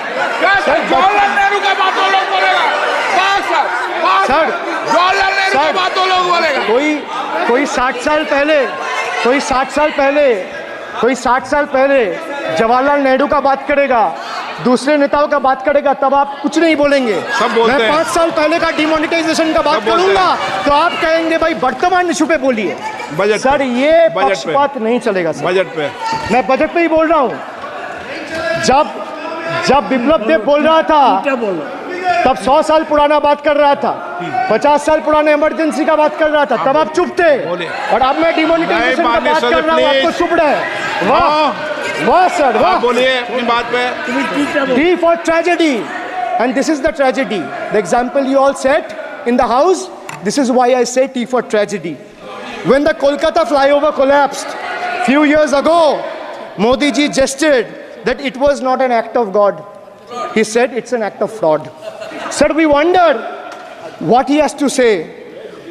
जवाहरलाल नेहरू का बात तो लोग बोलेगा। सर जवाहरलाल नेहरू का सर, बात तो लोग बोलेगा। कोई 60 साल पहले कोई 60 साल पहले जवाहरलाल नेहरू का बात करेगा, दूसरे नेताओं का बात करेगा, तब आप कुछ नहीं बोलेंगे। सब बोलते मैं हैं। 5 साल पहले का डिमोनेटाइजेशन का बात सब बोलते करूंगा तो आप कहेंगे भाई वर्तमान इशू पे बोलिए। बजट सर पे। ये बजट पे। पक्षपात नहीं चलेगा सर। बजट पे मैं बजट पे ही बोल रहा हूं। जब विप्लव देव बोल रहा था तब 100 साल पुराना बात कर रहा था, 50 साल पुराने इमरजेंसी का बात कर रहा था, तब आप चुप थे। बोलिए। और अब मैं डिमोनेटाइजेशन का माननीय बात कर सदस्य, रहा हूं, आपको प्लीज। चुप रहे। वाह सर वाह। आप बोलिए अपनी बात पे। D for tragedy, and this is the tragedy. The example you all set in the house, this is why I say T for tragedy. When the Kolkata flyover collapsed few years ago, Modi ji gestured that it was not an act of God. He said it's an act of fraud. Sir, we wonder what he has to say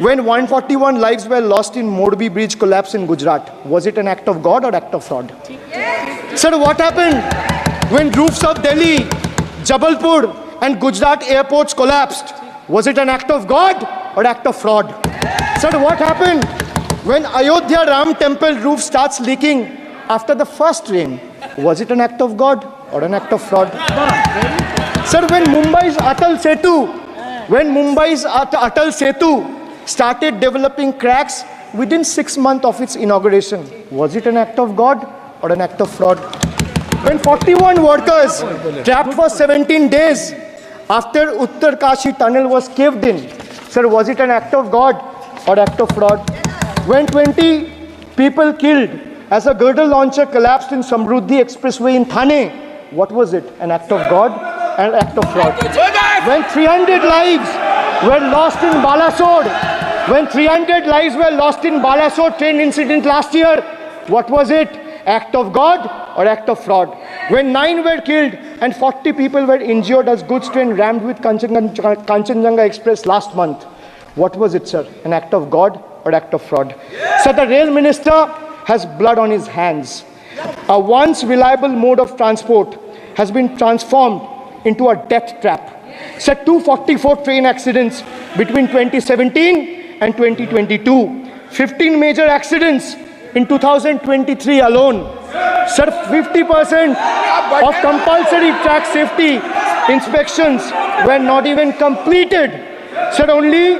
when 141 lives were lost in Morbi Bridge collapse in Gujarat. Was it an act of God or act of fraud? Sir, what happened when roofs of Delhi, Jabalpur and Gujarat airports collapsed? Was it an act of God or act of fraud? Sir, what happened when Ayodhya Ram temple roof starts leaking after the first rain? Was it an act of God or an act of fraud? Sir, when Mumbai's Atal Setu started developing cracks within 6 months of its inauguration, was it an act of God or an act of fraud? When 41 workers trapped for 17 days after Uttar Kashi tunnel was caved in, sir, was it an act of God or act of fraud? When 20 people killed as a girdle launcher collapsed in Samruddhi Expressway in Thane, what was it? An act of God and an act of fraud? When 300 lives were lost in Balasore train incident last year, what was it? Act of God or act of fraud? When 9 were killed and 40 people were injured as goods train rammed with Kanchenjunga Express last month, what was it, sir? An act of God or act of fraud? So the rail minister has blood on his hands. A once reliable mode of transport has been transformed into a death trap. So 244 train accidents between 2017 and 2022. 15 major accidents in 2023 alone. Sir, 50% of compulsory track safety inspections were not even completed. Sir, only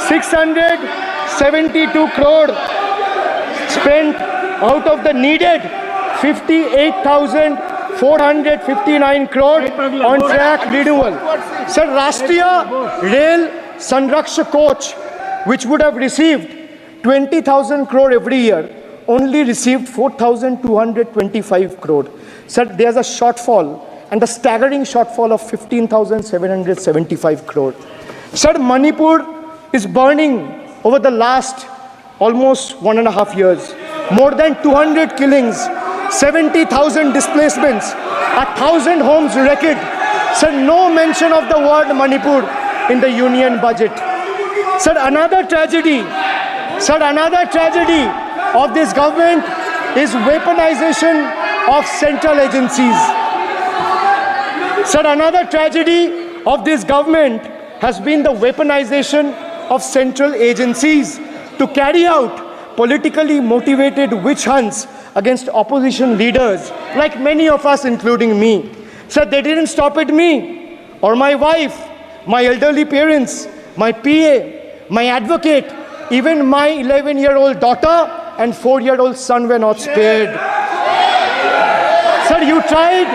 672 crore spent out of the needed 58,459 crore on track renewal. Sir, Rashtriya Rail Sanrakshak Coach, which would have received 20,000 crore every year, only received 4,225 crore. Sir, there's a shortfall, and a staggering shortfall of 15,775 crore. Sir, Manipur is burning over the last almost 1.5 years. More than 200 killings, 70,000 displacements, 1,000 homes wrecked. Sir, no mention of the word Manipur in the union budget. Sir, another tragedy of this government is weaponization of central agencies. Sir, another tragedy of this government has been the weaponization of central agencies to carry out politically motivated witch hunts against opposition leaders, like many of us, including me. Sir, they didn't stop at me or my wife, my elderly parents, my PA, my advocate, even my 11-year-old daughter and 4-year-old son were not spared. Sir, you tried.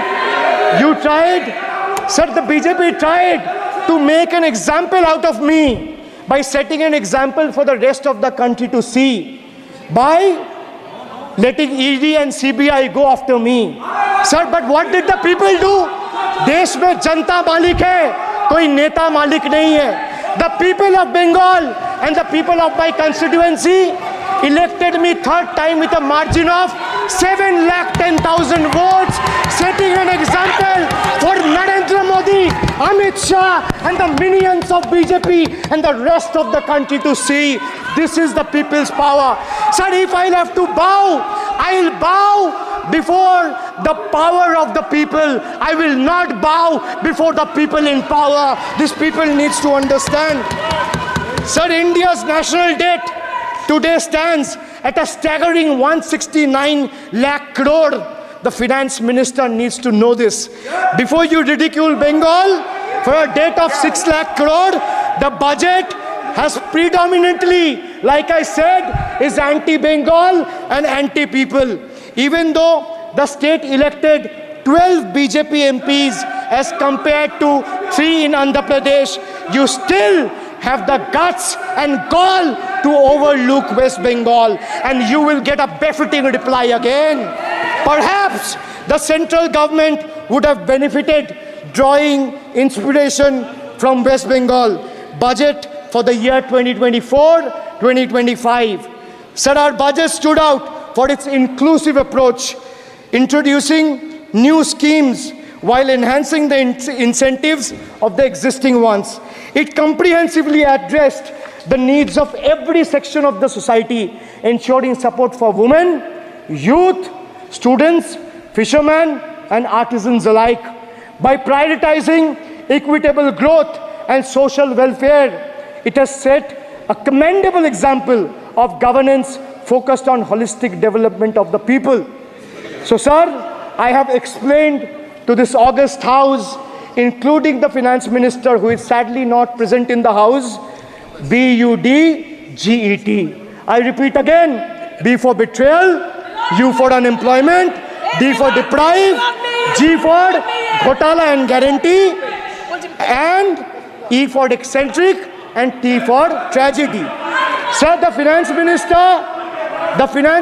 Sir, the BJP tried to make an example out of me by setting an example for the rest of the country to see, by letting ED and CBI go after me. Sir, but what did the people do? देश में जनता मालिक है, कोई नेता मालिक नहीं है. The people of Bengal and the people of my constituency elected me third time with a margin of 710,000 votes, setting an example for Narendra Modi, Amit Shah and the minions of BJP and the rest of the country to see. This is the people's power. Sir, if I'll have to bow, I'll bow before the power of the people. I will not bow before the people in power. These people needs to understand. Sir, India's national debt today stands at a staggering 169 lakh crore. The finance minister needs to know this. Before you ridicule Bengal for a debt of 6 lakh crore, the budget has predominantly, like I said, is anti-Bengal and anti-people. Even though the state elected 12 BJP MPs as compared to 3 in Andhra Pradesh, you still have the guts and gall to overlook West Bengal, and you will get a befitting reply again. Perhaps the central government would have benefited drawing inspiration from West Bengal budget for the year 2024-2025. Sir, our budget stood out for its inclusive approach, introducing new schemes while enhancing the incentives of the existing ones. It comprehensively addressed the needs of every section of the society, ensuring support for women, youth, students, fishermen, and artisans alike. By prioritizing equitable growth and social welfare, it has set a commendable example of governance focused on holistic development of the people. So, sir, I have explained to this august house, including the finance minister who is sadly not present in the house, BUDGET. I repeat again, B for betrayal, U for unemployment, D for deprive, G for ghotala and guarantee, and E for eccentric, and T for tragedy. Sir, the finance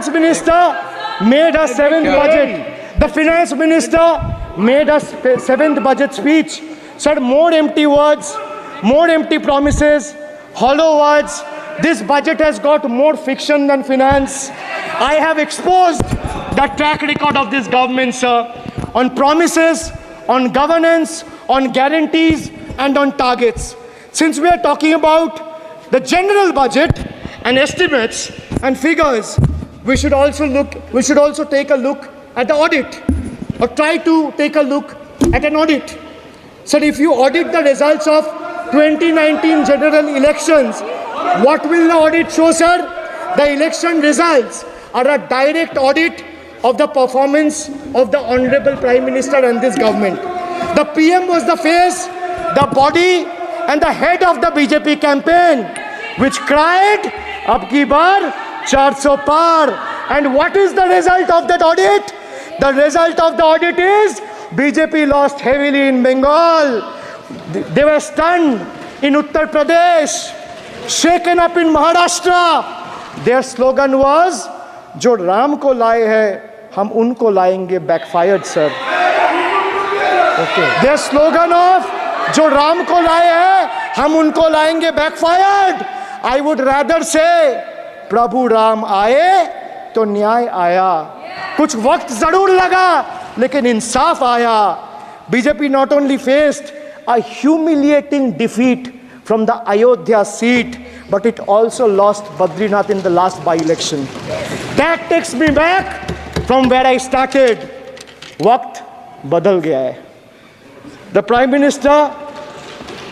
minister made a seventh budget. The finance minister made a seventh budget speech. Sir, more empty words, more empty promises, hollow words. This budget has got more fiction than finance. I have exposed the track record of this government, sir, on promises, on governance, on guarantees, and on targets. Since we are talking about the general budget and estimates and figures, we should also take a look at the audit, or try to take a look at an audit. So if you audit the results of 2019 general elections, what will the audit show, sir? The election results are a direct audit of the performance of the Honorable Prime Minister and this government. The PM was the face, the body, and the head of the BJP campaign, which cried, "Ab ki baar 400 par." And what is the result of that audit? The result of the audit is BJP lost heavily in Bengal. They were stunned in Uttar Pradesh, shaken up in Maharashtra. Their slogan was, "Jo Ram ko laye hai, hum unko layenge," backfired, sir. Okay. Their slogan of "Jo Ram ko laye hai, hum unko layenge," backfired. I would rather say, "Prabhu Ram aaye, to nyay aaya." कुछ वक्त जरूर लगा लेकिन इंसाफ आया. BJP not only faced a humiliating defeat from the Ayodhya seat, but it also lost Badrinath in the last by-election. That takes me back from where I started. वक्त बदल गया है. The Prime Minister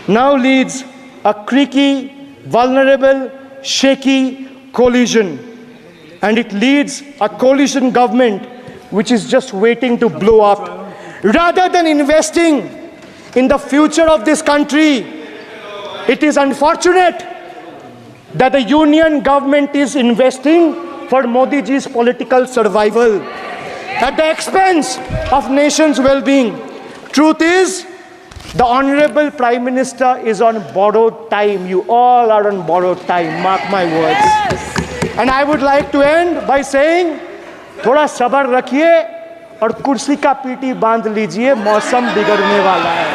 now leads a creaky, vulnerable, shaky coalition, and it leads a coalition government which is just waiting to blow up. Rather than investing in the future of this country, it is unfortunate that the union government is investing for Modi ji's political survival at the expense of nation's well-being. Truth is, the Honorable Prime Minister is on borrowed time. You all are on borrowed time, mark my words. And I would like to end by saying, थोड़ा सब्र रखिए और कुर्सी का PT बांध लीजिए, मौसम बिगड़ने वाला है.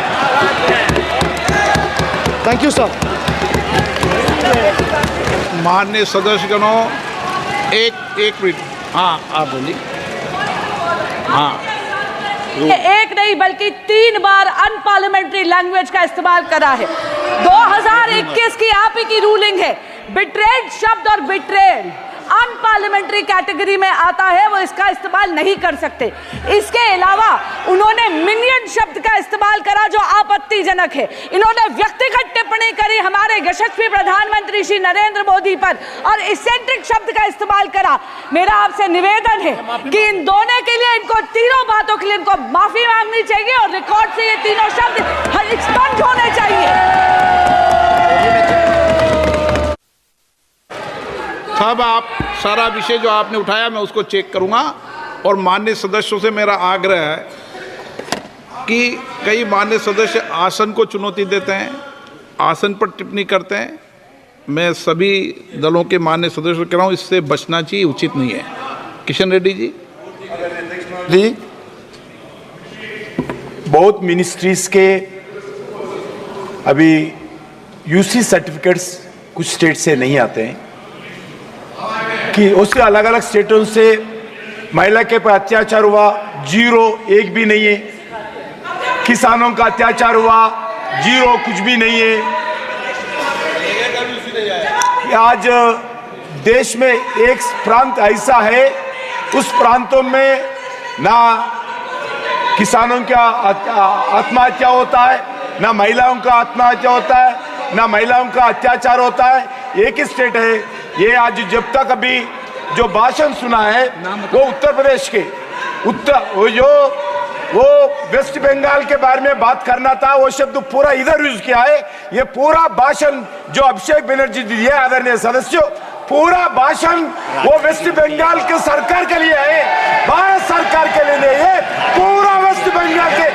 Thank you sir. माननीय सदस्यगणों, एक मिनट. हाँ, आप बोलिए. हाँ, एक नहीं बल्कि 3 बार अनपार्लियामेंट्री लैंग्वेज का इस्तेमाल करा है. 2021 की आप ही की रूलिंग है. बिट्रेड शब्द और बिट्रेड अनपार्लियामेंट्री कैटेगरी में आता है, वो इसका इस्तेमाल नहीं कर सकते. इसके अलावा उन्होंने मिनियन शब्द का इस्तेमाल करा जो आपत्तिजनक है. इन्होंने व्यक्तिगत टिप्पणी करी हमारे यशस्वी प्रधानमंत्री श्री नरेंद्र मोदी पर और इसेंट्रिक शब्द का इस्तेमाल करा. मेरा आपसे निवेदन है कि इन दोनों के लिए, इनको तीनों बातों के लिए इनको माफी मांगनी चाहिए और रिकॉर्ड से ये तीनों शब्द एक्सपंज होने चाहिए. अब आप सारा विषय जो आपने उठाया मैं उसको चेक करूंगा. और माननीय सदस्यों से मेरा आग्रह है कि कई माननीय सदस्य आसन को चुनौती देते हैं, आसन पर टिप्पणी करते हैं. मैं सभी दलों के माननीय सदस्यों को कह रहा हूँ, इससे बचना चाहिए, उचित नहीं है. किशन रेड्डी जी. बहुत मिनिस्ट्रीज के अभी यूसी सर्टिफिकेट्स कुछ स्टेट से नहीं आते हैं कि उससे अलग अलग स्टेटों से महिला के पर अत्याचार हुआ, 0 एक भी नहीं है. किसानों का अत्याचार हुआ, 0 कुछ भी नहीं है. आज देश में एक प्रांत ऐसा है, उस प्रांतों में ना किसानों का आत्महत्या होता है, ना महिलाओं का आत्महत्या होता है, ना महिलाओं का अत्याचार होता है. एक ही स्टेट है ये. आज जब तक अभी जो भाषण सुना है वो उत्तर प्रदेश के वो वेस्ट बंगाल के बारे में बात करना था, वो शब्द पूरा इधर यूज किया है. ये पूरा भाषण जो अभिषेक बनर्जी दिए आदरणीय सदस्यों, पूरा भाषण वो वेस्ट बंगाल के सरकार के लिए है, भारत सरकार के लिए नहीं है. पूरा वेस्ट बंगाल के